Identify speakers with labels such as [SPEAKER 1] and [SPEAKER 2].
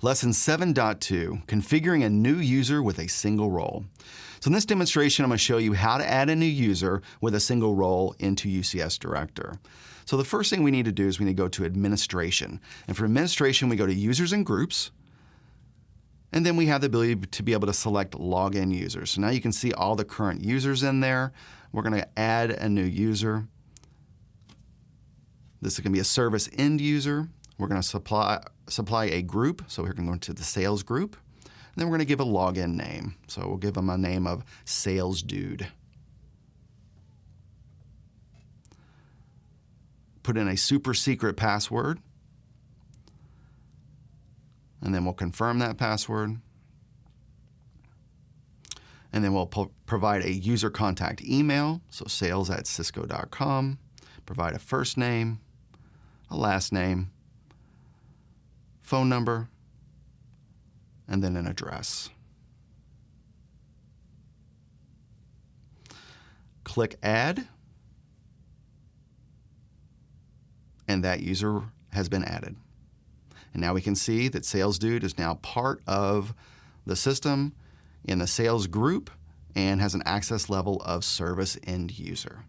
[SPEAKER 1] Lesson 7.2, configuring a new user with a single role. So in this demonstration, I'm going to show you how to add a new user with a single role into UCS Director. So the first thing we need to do is we need to go to Administration. And for Administration, we go to Users and Groups. And then we have the ability to be able to select Login Users. So now you can see all the current users in there. We're going to add a new user. This is going to be a service end user. We're going to supply a group. So we're going to go into the sales group. And then we're going to give a login name. So we'll give them a name of Sales Dude. Put in a super secret password. And then we'll confirm that password. And then we'll provide a user contact email. So sales@cisco.com. Provide a first name, a last name, phone number, and then an address. Click Add, and that user has been added. And now we can see that Sales Dude is now part of the system in the sales group and has an access level of service end user.